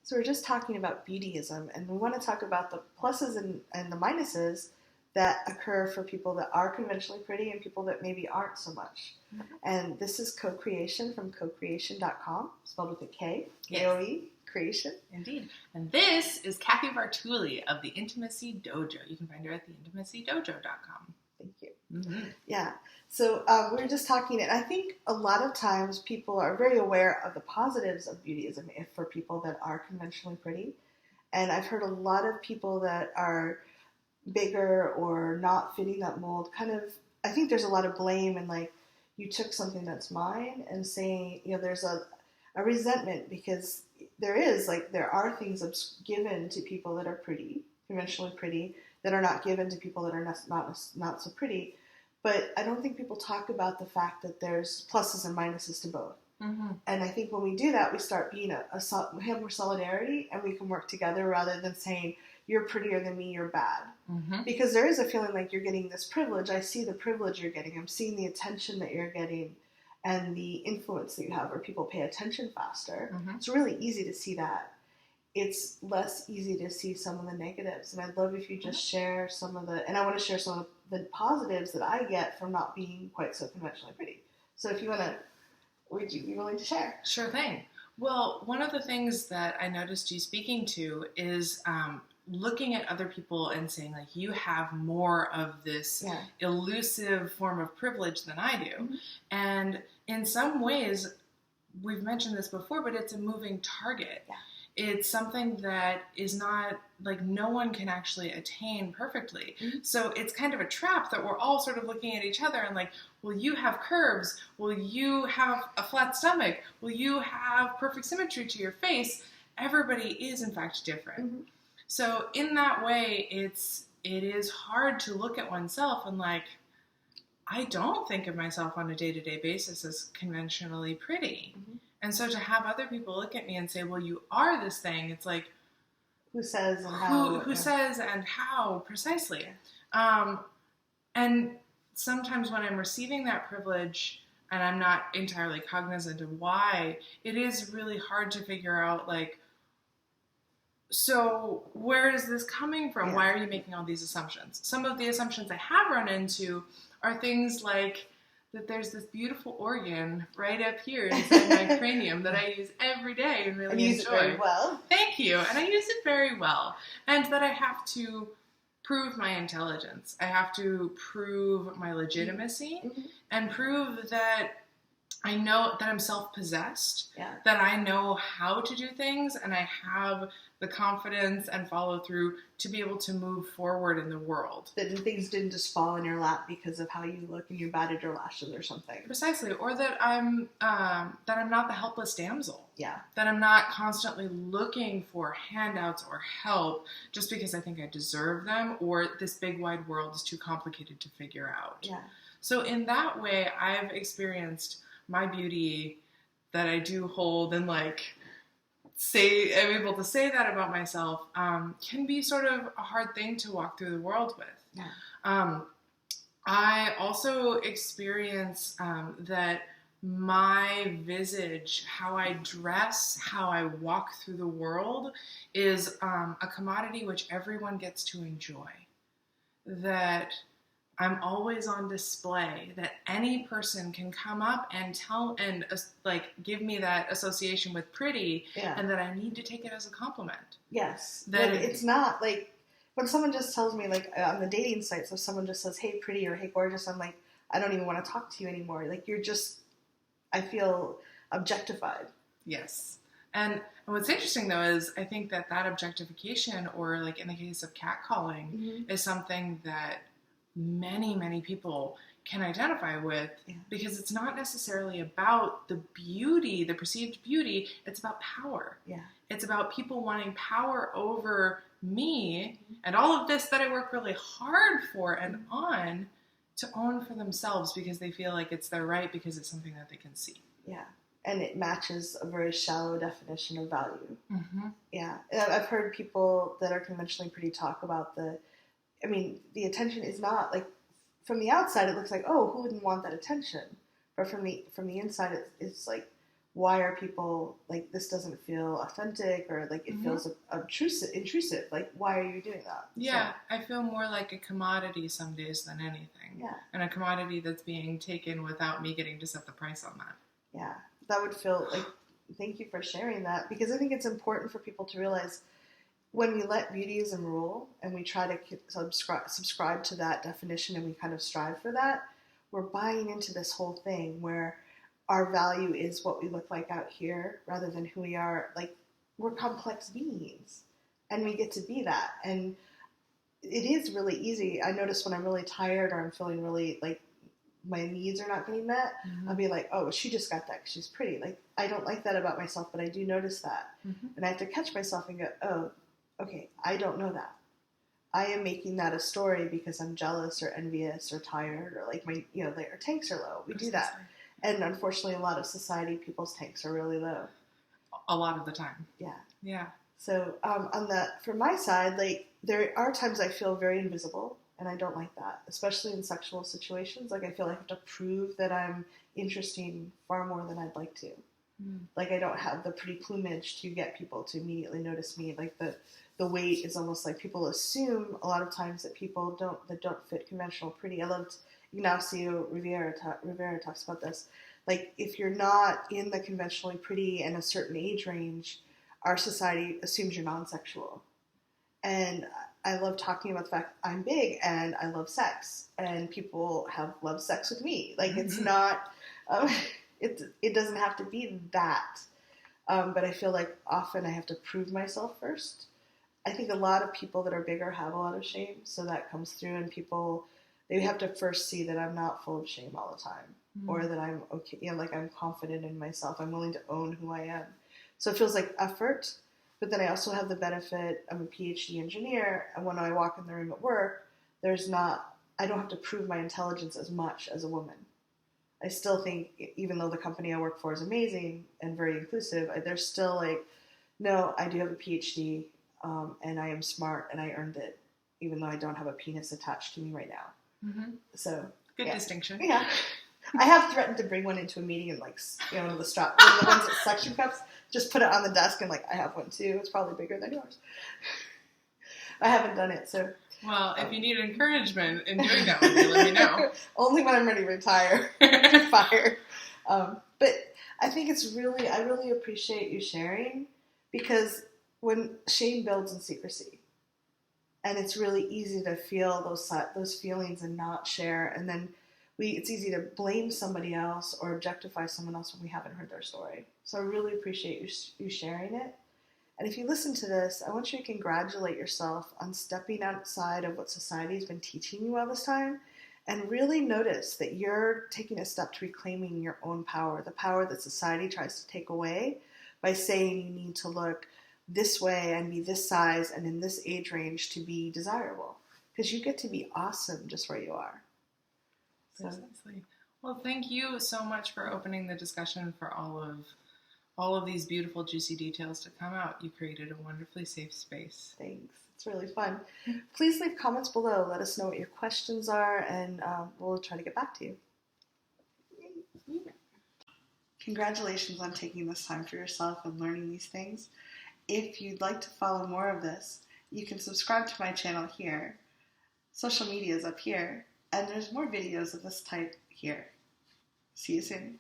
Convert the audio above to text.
So we're just talking about beautyism, and we want to talk about the pluses and the minuses that occur for people that are conventionally pretty and people that maybe aren't so much. Mm-hmm. And this is co-creation from cocreation.com, spelled with a K, K-O-E, creation. Indeed. And this is Cathy Bartuli of the Intimacy Dojo. You can find her at theintimacydojo.com. Thank you. Mm-hmm. Yeah. So we were just talking, and I think a lot of times people are very aware of the positives of beautyism for people that are conventionally pretty. And I've heard a lot of people that are bigger or not fitting that mold I think there's a lot of blame and like, you took something that's mine and saying, there's a resentment because there are things given to people that are pretty, conventionally pretty, that are not given to people that are not so pretty. But I don't think people talk about the fact that there's pluses and minuses to both. Mm-hmm. And I think when we do that, we start being we have more solidarity and we can work together rather than saying, you're prettier than me, you're bad. Mm-hmm. Because there is a feeling like you're getting this privilege. I see the privilege you're getting. I'm seeing the attention that you're getting and the influence that you have where people pay attention faster. Mm-hmm. It's really easy to see that. It's less easy to see some of the negatives. And I'd love if you just share and I want to share some of the positives that I get from not being quite so conventionally pretty. So if you want to, would you be willing to share? Sure thing. Well, one of the things that I noticed you speaking to is looking at other people and saying, like, you have more of this elusive form of privilege than I do. Mm-hmm. And in some ways, we've mentioned this before, but it's a moving target. Yeah. It's something that is not, like, no one can actually attain perfectly. Mm-hmm. So it's kind of a trap that we're all sort of looking at each other and like, well, you have curves. Well, you have a flat stomach. Well, you have perfect symmetry to your face. Everybody is, in fact, different. Mm-hmm. So in that way, it is hard to look at oneself and like, I don't think of myself on a day-to-day basis as conventionally pretty. Mm-hmm. And so to have other people look at me and say, well, you are this thing, it's like, who says and how? Who says and how, precisely. And sometimes when I'm receiving that privilege and I'm not entirely cognizant of why, it is really hard to figure out, like, so where is this coming from? Yeah. Why are you making all these assumptions? Some of the assumptions I have run into are things like that there's this beautiful organ right up here inside my cranium that I use every day and really enjoy. Use it very well. Thank you. And I use it very well. And that I have to prove my intelligence. I have to prove my legitimacy mm-hmm. and prove that I know that I'm self-possessed, that I know how to do things, and I have the confidence and follow through to be able to move forward in the world. That things didn't just fall in your lap because of how you look and you batted your lashes or something. Precisely. Or that I'm not the helpless damsel. Yeah. That I'm not constantly looking for handouts or help just because I think I deserve them or this big wide world is too complicated to figure out. Yeah. So in that way, I've experienced my beauty that I do hold and like I'm able to say that about myself can be sort of a hard thing to walk through the world with. Yeah. I also experience that my visage, how I dress, how I walk through the world is a commodity which everyone gets to enjoy. That I'm always on display, that any person can come up and give me that association with pretty, and that I need to take it as a compliment. Yes. That it's not like when someone just tells me, like on the dating sites, if someone just says, hey, pretty or hey, gorgeous, I'm like, I don't even want to talk to you anymore. Like I feel objectified. Yes. And what's interesting though is I think that objectification, or like in the case of catcalling, mm-hmm. is something that many, many people can identify with because it's not necessarily about the beauty, the perceived beauty. It's about power. Yeah. It's about people wanting power over me mm-hmm. and all of this that I work really hard for and on to own for themselves because they feel like it's their right because it's something that they can see. Yeah. And it matches a very shallow definition of value. Mm-hmm. Yeah. I've heard people that are conventionally pretty talk about the attention is not like, from the outside it looks like, oh, who wouldn't want that attention? But from the inside it's like, why are people like, this doesn't feel authentic, or like it feels intrusive. Like, why are you doing that? Yeah, so, I feel more like a commodity some days than anything. Yeah. And a commodity that's being taken without me getting to set the price on that. Yeah, that would feel like, thank you for sharing that, because I think it's important for people to realize when we let beautyism rule and we try to subscribe to that definition and we kind of strive for that, we're buying into this whole thing where our value is what we look like out here rather than who we are. Like, we're complex beings and we get to be that. And it is really easy. I notice when I'm really tired or I'm feeling really like my needs are not getting met, I'll be like, oh, she just got that because she's pretty. Like, I don't like that about myself, but I do notice that. And I have to catch myself and go, oh, okay, I don't know that. I am making that a story because I'm jealous or envious or tired, or like my, our tanks are low. We do that. And unfortunately, a lot of society, people's tanks are really low. A lot of the time. Yeah. Yeah. So from my side, like, there are times I feel very invisible, and I don't like that, especially in sexual situations. Like, I feel like I have to prove that I'm interesting far more than I'd like to. Like, I don't have the pretty plumage to get people to immediately notice me. Like, the weight is almost like people assume a lot of times that people don't fit conventional pretty. I loved Ignacio Rivera talks about this. Like, if you're not in the conventionally pretty and a certain age range, our society assumes you're non-sexual. And I love talking about the fact I'm big and I love sex, and people have loved sex with me. Like, it's not, it doesn't have to be that. But I feel like often I have to prove myself first. I think a lot of people that are bigger have a lot of shame, so that comes through, and they have to first see that I'm not full of shame all the time, or that I'm okay, like, I'm confident in myself. I'm willing to own who I am. So it feels like effort, but then I also have the benefit, I'm a PhD engineer, and when I walk in the room at work, I don't have to prove my intelligence as much as a woman. I still think, even though the company I work for is amazing and very inclusive, there's still like, no, I do have a PhD, and I am smart, and I earned it, even though I don't have a penis attached to me right now. So good distinction. Yeah, I have threatened to bring one into a meeting and, like, one of the the ones that suction cups, just put it on the desk and, like, I have one too. It's probably bigger than yours. I haven't done it, so. Well, if you need encouragement in doing that with me, let me know. Only when I'm ready to retire or fire. But I think I really appreciate you sharing, because when shame builds in secrecy, and it's really easy to feel those feelings and not share, and then it's easy to blame somebody else or objectify someone else when we haven't heard their story. So I really appreciate you sharing it. And if you listen to this, I want you to congratulate yourself on stepping outside of what society's been teaching you all this time, and really notice that you're taking a step to reclaiming your own power, the power that society tries to take away by saying you need to look this way and be this size and in this age range to be desirable. Because you get to be awesome just where you are. So. Precisely. Well, thank you so much for opening the discussion for all of these beautiful, juicy details to come out. You created a wonderfully safe space. Thanks. It's really fun. Please leave comments below. Let us know what your questions are, and we'll try to get back to you. Yeah. Congratulations on taking this time for yourself and learning these things. If you'd like to follow more of this, you can subscribe to my channel here. Social media is up here, and there's more videos of this type here. See you soon.